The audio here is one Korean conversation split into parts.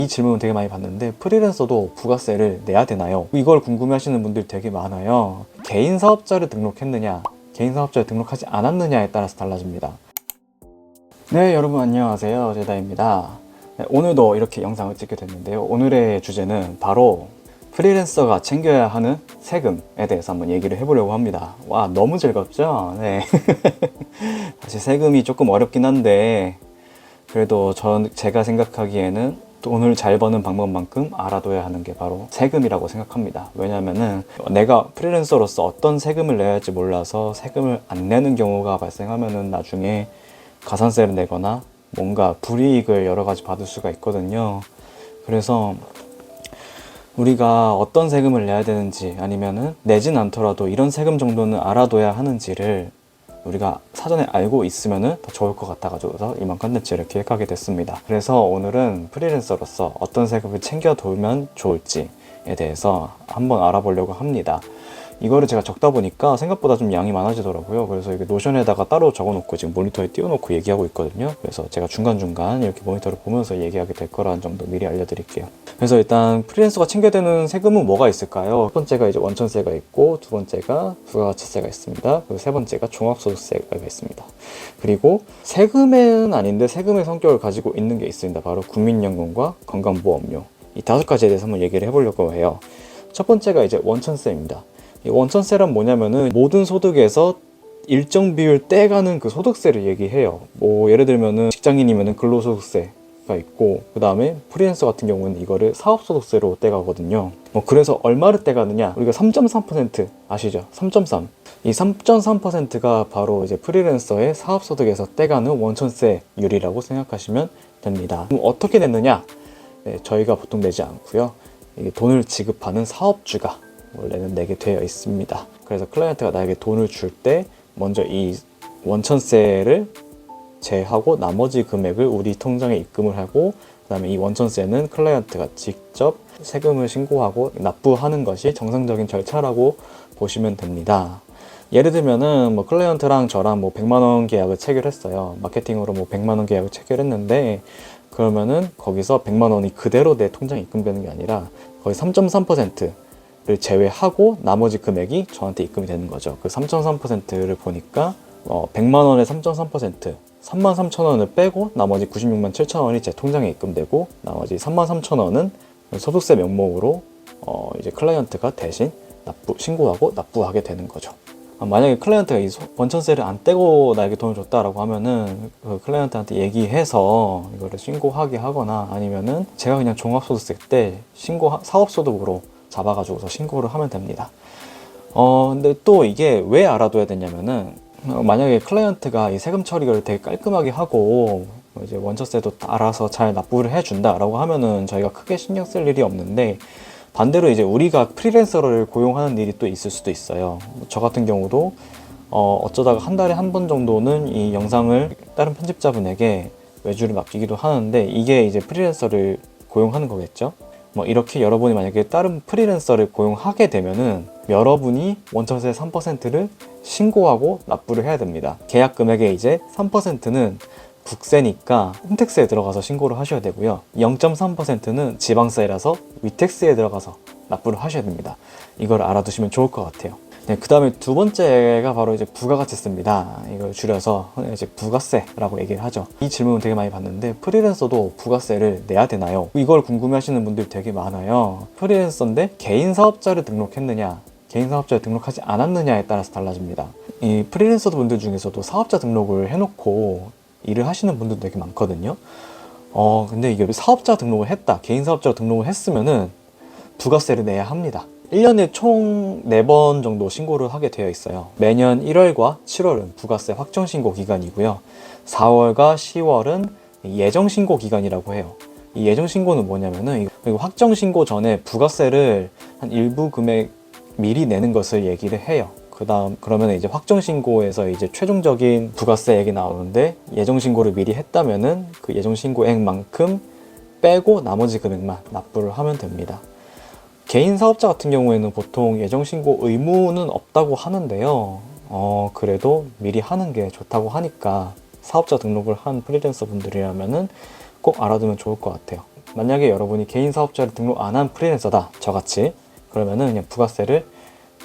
이 질문을 되게 많이 받는데 프리랜서도 부가세를 내야 되나요? 이걸 궁금해 하시는 분들이 되게 많아요. 개인 사업자를 등록했느냐, 개인 사업자를 등록하지 않았느냐에 따라서 달라집니다. 네, 여러분 안녕하세요. 제다입니다. 네, 오늘도 이렇게 영상을 찍게 됐는데요. 오늘의 주제는 바로 프리랜서가 챙겨야 하는 세금에 대해서 한번 얘기를 해보려고 합니다. 와, 너무 즐겁죠? 네. 사실 세금이 조금 어렵긴 한데 그래도 제가 생각하기에는 돈을 잘 버는 방법만큼 알아둬야 하는 게 바로 세금이라고 생각합니다. 왜냐면은 내가 프리랜서로서 어떤 세금을 내야 할지 몰라서 세금을 안 내는 경우가 발생하면은 나중에 가산세를 내거나 뭔가 불이익을 여러 가지 받을 수가 있거든요. 그래서 우리가 어떤 세금을 내야 되는지 아니면은 내진 않더라도 이런 세금 정도는 알아둬야 하는지를 우리가 사전에 알고 있으면 더 좋을 것 같아가지고 이번 컨텐츠를 기획하게 됐습니다. 그래서 오늘은 프리랜서로서 어떤 세금을 챙겨두면 좋을지에 대해서 한번 알아보려고 합니다. 이거를 제가 적다 보니까 생각보다 좀 양이 많아지더라고요. 그래서 이게 노션에다가 따로 적어놓고 지금 모니터에 띄워놓고 얘기하고 있거든요. 그래서 제가 중간중간 이렇게 모니터를 보면서 얘기하게 될 거라는 점도 미리 알려드릴게요. 그래서 일단 프리랜서가 챙겨야 되는 세금은 뭐가 있을까요? 첫 번째가 이제 원천세가 있고, 두 번째가 부가가치세가 있습니다. 그리고 세 번째가 종합소득세가 있습니다. 그리고 세금은 아닌데 세금의 성격을 가지고 있는 게 있습니다. 바로 국민연금과 건강보험료. 이 5가지에 대해서 한번 얘기를 해보려고 해요. 첫 번째가 이제 원천세입니다. 이 원천세란 뭐냐면은 모든 소득에서 일정 비율 떼가는 그 소득세를 얘기해요. 뭐 예를 들면은 직장인이면은 근로소득세가 있고, 그 다음에 프리랜서 같은 경우는 이거를 사업소득세로 떼가거든요. 그래서 얼마를 떼가느냐? 우리가 3.3% 아시죠? 3.3. 이 3.3%가 바로 이제 프리랜서의 사업소득에서 떼가는 원천세율이라고 생각하시면 됩니다. 그럼 어떻게 냈느냐? 네, 저희가 보통 내지 않고요. 돈을 지급하는 사업주가 원래는 내게 되어 있습니다. 그래서 클라이언트가 나에게 돈을 줄 때 먼저 이 원천세를 제하고 나머지 금액을 우리 통장에 입금을 하고, 그 다음에 이 원천세는 클라이언트가 직접 세금을 신고하고 납부하는 것이 정상적인 절차라고 보시면 됩니다. 예를 들면은 클라이언트랑 저랑 100만 원 계약을 체결했어요. 마케팅으로 100만 원 계약을 체결했는데, 그러면은 거기서 100만 원이 그대로 내 통장에 입금되는 게 아니라 거의 3.3%를 제외하고 나머지 금액이 저한테 입금이 되는 거죠. 그 3.3%를 보니까 100만 원의 3.3%, 33,000원을 빼고 나머지 96만 7천 원이 제 통장에 입금되고, 나머지 33,000원은 소득세 명목으로 이제 클라이언트가 대신 신고하고 납부하게 되는 거죠. 만약에 클라이언트가 이 원천세를 안 떼고 나에게 돈을 줬다라고 하면은 그 클라이언트한테 얘기해서 이거를 신고하게 하거나, 아니면은 제가 그냥 종합소득세 때 사업소득으로 잡아가지고서 신고를 하면 됩니다. 근데 또 이게 왜 알아둬야 되냐면은, 만약에 클라이언트가 이 세금 처리를 되게 깔끔하게 하고 이제 원천세도 알아서 잘 납부를 해준다라고 하면은 저희가 크게 신경 쓸 일이 없는데, 반대로 이제 우리가 프리랜서를 고용하는 일이 또 있을 수도 있어요. 저 같은 경우도 어쩌다가 한 달에 한 번 정도는 이 영상을 다른 편집자분에게 외주를 맡기기도 하는데, 이게 이제 프리랜서를 고용하는 거겠죠. 이렇게 여러분이 만약에 다른 프리랜서를 고용하게 되면은 여러분이 원천세 3%를 신고하고 납부를 해야 됩니다. 계약 금액의 이제 3%는 국세니까 홈택스에 들어가서 신고를 하셔야 되고요. 0.3%는 지방세라서 위택스에 들어가서 납부를 하셔야 됩니다. 이걸 알아두시면 좋을 것 같아요. 네, 그 다음에 두 번째가 바로 이제 부가가치세입니다. 이걸 줄여서 이제 부가세라고 얘기를 하죠. 이 질문을 되게 많이 받는데 프리랜서도 부가세를 내야 되나요? 이걸 궁금해 하시는 분들이 되게 많아요. 프리랜서인데 개인 사업자를 등록했느냐, 개인 사업자를 등록하지 않았느냐에 따라서 달라집니다. 이 프리랜서 분들 중에서도 사업자 등록을 해놓고 일을 하시는 분들도 되게 많거든요. 근데 이게 사업자 등록을 했다, 개인 사업자로 등록을 했으면은 부가세를 내야 합니다. 1년에 총 4번 정도 신고를 하게 되어 있어요. 매년 1월과 7월은 부가세 확정신고 기간이고요. 4월과 10월은 예정신고 기간이라고 해요. 이 예정신고는 뭐냐면은 확정신고 전에 부가세를 한 일부 금액 미리 내는 것을 얘기를 해요. 그러면 이제 확정신고에서 이제 최종적인 부가세액이 나오는데, 예정신고를 미리 했다면은 그 예정신고액만큼 빼고 나머지 금액만 납부를 하면 됩니다. 개인 사업자 같은 경우에는 보통 예정신고 의무는 없다고 하는데요. 그래도 미리 하는 게 좋다고 하니까 사업자 등록을 한 프리랜서 분들이라면은 꼭 알아두면 좋을 것 같아요. 만약에 여러분이 개인 사업자를 등록 안 한 프리랜서다, 저같이, 그러면은 그냥 부가세를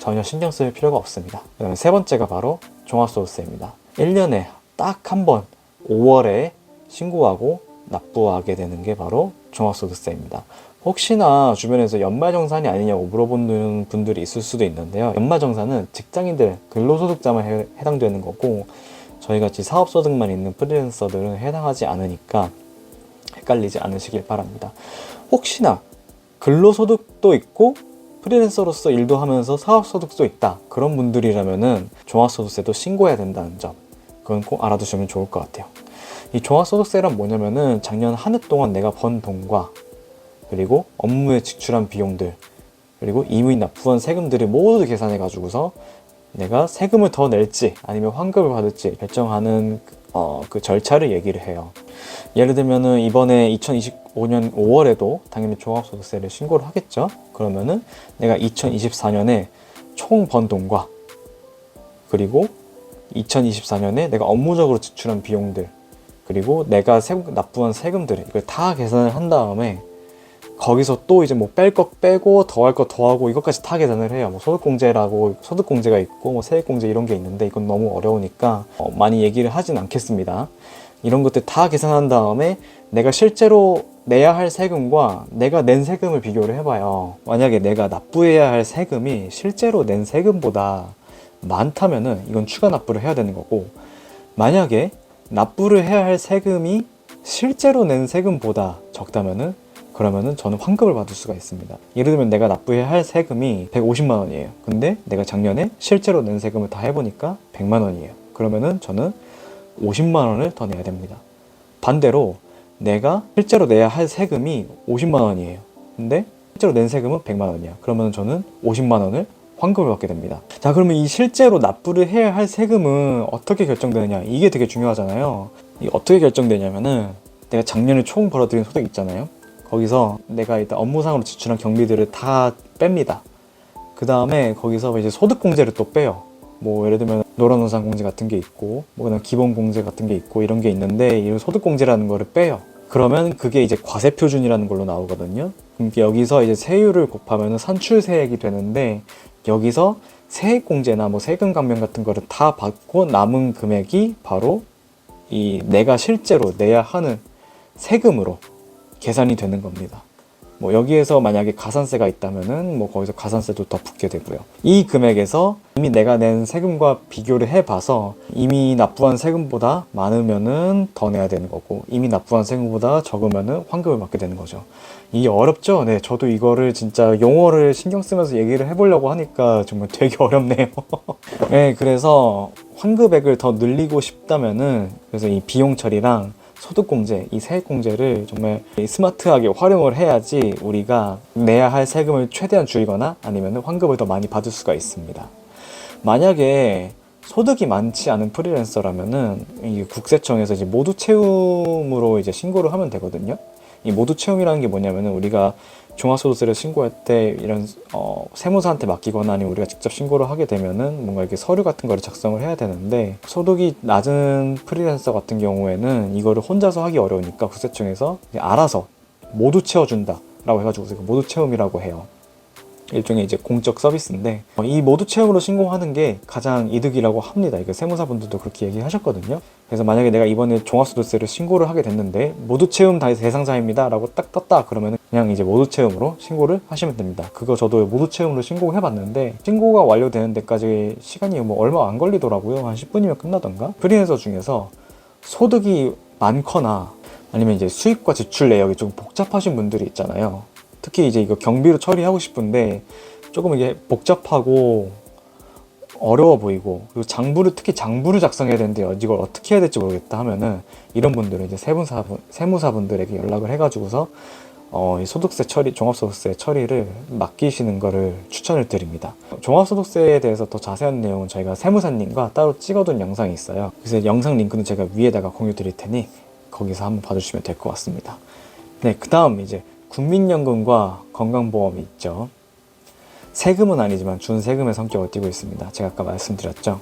전혀 신경 쓸 필요가 없습니다. 그 다음에 세 번째가 바로 종합소득세입니다. 1년에 딱 한 번 5월에 신고하고 납부하게 되는 게 바로 종합소득세입니다. 혹시나 주변에서 연말정산이 아니냐고 물어보는 분들이 있을 수도 있는데요. 연말정산은 직장인들, 근로소득자만 해당되는 거고, 저희같이 사업소득만 있는 프리랜서들은 해당하지 않으니까 헷갈리지 않으시길 바랍니다. 혹시나 근로소득도 있고 프리랜서로서 일도 하면서 사업소득도 있다, 그런 분들이라면은 종합소득세도 신고해야 된다는 점, 그건 꼭 알아두시면 좋을 것 같아요. 이 종합소득세란 뭐냐면은 작년 한 해 동안 내가 번 돈과 그리고 업무에 지출한 비용들, 그리고 이미 납부한 세금들을 모두 계산해 가지고서 내가 세금을 더 낼지 아니면 환급을 받을지 결정하는 그 절차를 얘기를 해요. 예를 들면은 이번에 2025년 5월에도 당연히 종합소득세를 신고를 하겠죠. 그러면은 내가 2024년에 총 번 돈과 그리고 2024년에 내가 업무적으로 지출한 비용들, 그리고 내가 납부한 세금들, 이걸 다 계산을 한 다음에 거기서 또 이제 뭐 뺄 거 빼고 더할 거 더하고 이것까지 다 계산을 해요. 뭐 소득공제라고, 소득공제가 있고 뭐 세액공제 이런 게 있는데 이건 너무 어려우니까 많이 얘기를 하진 않겠습니다. 이런 것들 다 계산한 다음에 내가 실제로 내야 할 세금과 내가 낸 세금을 비교를 해봐요. 만약에 내가 납부해야 할 세금이 실제로 낸 세금보다 많다면은 이건 추가 납부를 해야 되는 거고, 만약에 납부를 해야 할 세금이 실제로 낸 세금보다 적다면은 그러면은 저는 환급을 받을 수가 있습니다. 예를 들면 내가 납부해야 할 세금이 150만 원이에요. 근데 내가 작년에 실제로 낸 세금을 다 해보니까 100만 원이에요. 그러면은 저는 50만 원을 더 내야 됩니다. 반대로 내가 실제로 내야 할 세금이 50만 원이에요. 근데 실제로 낸 세금은 100만 원이야. 그러면 저는 50만 원을 환급을 받게 됩니다. 자, 그러면 이 실제로 납부를 해야 할 세금은 어떻게 결정되느냐, 이게 되게 중요하잖아요. 이게 어떻게 결정되냐면은 내가 작년에 총 벌어들인 소득 있잖아요. 거기서 내가 일단 업무상으로 지출한 경비들을 다 뺍니다. 그 다음에 거기서 이제 소득공제를 또 빼요. 뭐 예를 들면 노란우산공제 같은 게 있고 뭐 그냥 기본공제 같은 게 있고 이런 게 있는데, 이 소득공제라는 거를 빼요. 그러면 그게 이제 과세표준이라는 걸로 나오거든요. 그러니까 여기서 이제 세율을 곱하면 산출세액이 되는데, 여기서 세액공제나 뭐 세금 감면 같은 거를 다 받고 남은 금액이 바로 이 내가 실제로 내야 하는 세금으로 계산이 되는 겁니다. 뭐 여기에서 만약에 가산세가 있다면은 뭐 거기서 가산세도 더 붙게 되고요. 이 금액에서 이미 내가 낸 세금과 비교를 해봐서 이미 납부한 세금보다 많으면은 더 내야 되는 거고, 이미 납부한 세금보다 적으면은 환급을 받게 되는 거죠. 이게 어렵죠? 네, 저도 이거를 진짜 용어를 신경 쓰면서 얘기를 해보려고 하니까 정말 되게 어렵네요. 네, 그래서 환급액을 더 늘리고 싶다면은, 그래서 이 비용 처리랑 소득공제, 이 세액공제를 정말 스마트하게 활용을 해야지 우리가 내야 할 세금을 최대한 줄이거나 아니면 환급을 더 많이 받을 수가 있습니다. 만약에 소득이 많지 않은 프리랜서라면은 이 국세청에서 이제 모두 채움으로 이제 신고를 하면 되거든요. 이 모두 채움이라는 게 뭐냐면은 우리가 종합소득세를 신고할 때 이런 세무사한테 맡기거나 아니면 우리가 직접 신고를 하게 되면은 뭔가 이렇게 서류 같은 거를 작성을 해야 되는데, 소득이 낮은 프리랜서 같은 경우에는 이거를 혼자서 하기 어려우니까 국세청에서 알아서 모두 채워준다 라고 해가지고 모두 채움이라고 해요. 일종의 이제 공적 서비스인데, 이 모두 채움으로 신고하는 게 가장 이득이라고 합니다. 이거 세무사분들도 그렇게 얘기하셨거든요. 그래서 만약에 내가 이번에 종합소득세를 신고를 하게 됐는데 모두 채움 대상자입니다 라고 딱 떴다 그러면 그냥 이제 모두 채움으로 신고를 하시면 됩니다. 그거 저도 모두 채움으로 신고해 봤는데 신고가 완료되는 데까지 시간이 뭐 얼마 안 걸리더라고요. 한 10분이면 끝나던가. 프리랜서 중에서 소득이 많거나 아니면 이제 수입과 지출 내역이 좀 복잡하신 분들이 있잖아요. 특히 이제 이거 경비로 처리하고 싶은데 조금 이게 복잡하고 어려워 보이고, 그리고 특히 장부를 작성해야 되는데 이걸 어떻게 해야 될지 모르겠다 하면은 이런 분들은 이제 세무사분들에게 연락을 해가지고서 이 소득세 처리, 종합소득세 처리를 맡기시는 거를 추천을 드립니다. 종합소득세에 대해서 더 자세한 내용은 저희가 세무사님과 따로 찍어둔 영상이 있어요. 그래서 영상 링크는 제가 위에다가 공유 드릴 테니 거기서 한번 봐주시면 될 것 같습니다. 네, 그 다음 이제 국민연금과 건강보험이 있죠. 세금은 아니지만 준세금의 성격을 띠고 있습니다. 제가 아까 말씀드렸죠.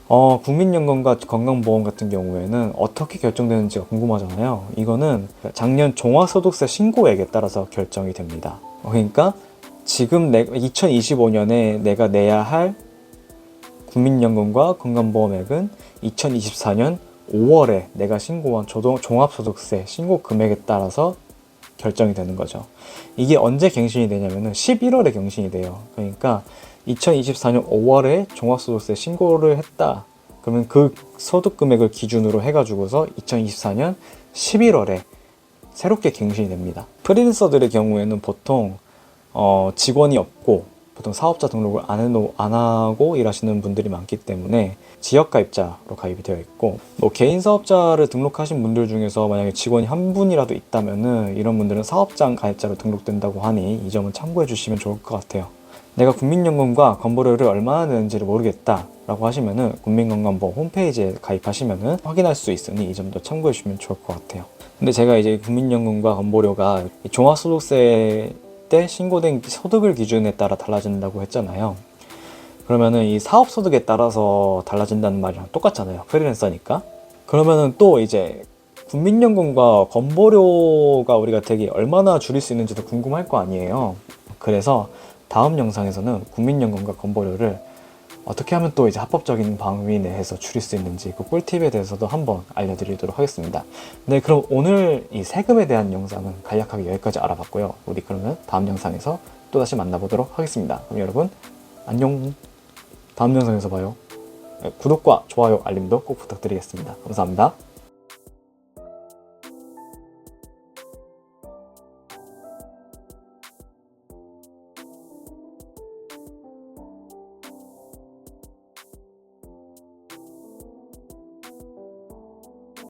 국민연금과 건강보험 같은 경우에는 어떻게 결정되는지가 궁금하잖아요. 이거는 작년 종합소득세 신고액에 따라서 결정이 됩니다. 그러니까 지금 2025년에 내가 내야 할 국민연금과 건강보험액은 2024년 5월에 내가 신고한 종합소득세 신고 금액에 따라서 결정이 되는 거죠. 이게 언제 갱신이 되냐면은 11월에 갱신이 돼요. 그러니까 2024년 5월에 종합소득세 신고를 했다. 그러면 그 소득 금액을 기준으로 해가지고서 2024년 11월에 새롭게 갱신이 됩니다. 프리랜서들의 경우에는 보통 직원이 없고 보통 사업자 등록을 안 하고 일하시는 분들이 많기 때문에 지역가입자로 가입이 되어 있고, 뭐 개인 사업자를 등록하신 분들 중에서 만약에 직원이 한 분이라도 있다면은 이런 분들은 사업장 가입자로 등록된다고 하니 이 점은 참고해 주시면 좋을 것 같아요. 내가 국민연금과 건보료를 얼마나 내는지를 모르겠다 라고 하시면은 국민건강보험 홈페이지에 가입하시면은 확인할 수 있으니 이 점도 참고해 주시면 좋을 것 같아요. 근데 제가 이제 국민연금과 건보료가 종합소득세 때 신고된 소득을 기준에 따라 달라진다고 했잖아요. 그러면은 이 사업소득에 따라서 달라진다는 말이랑 똑같잖아요. 프리랜서니까. 그러면은 또 이제 국민연금과 건보료가 우리가 되게 얼마나 줄일 수 있는지도 궁금할 거 아니에요. 그래서 다음 영상에서는 국민연금과 건보료를 어떻게 하면 또 이제 합법적인 범위 내에서 줄일 수 있는지 그 꿀팁에 대해서도 한번 알려드리도록 하겠습니다. 네, 그럼 오늘 이 세금에 대한 영상은 간략하게 여기까지 알아봤고요. 우리 그러면 다음 영상에서 또 다시 만나보도록 하겠습니다. 그럼 여러분 안녕. 다음 영상에서 봐요. 구독과 좋아요, 알림도 꼭 부탁드리겠습니다. 감사합니다.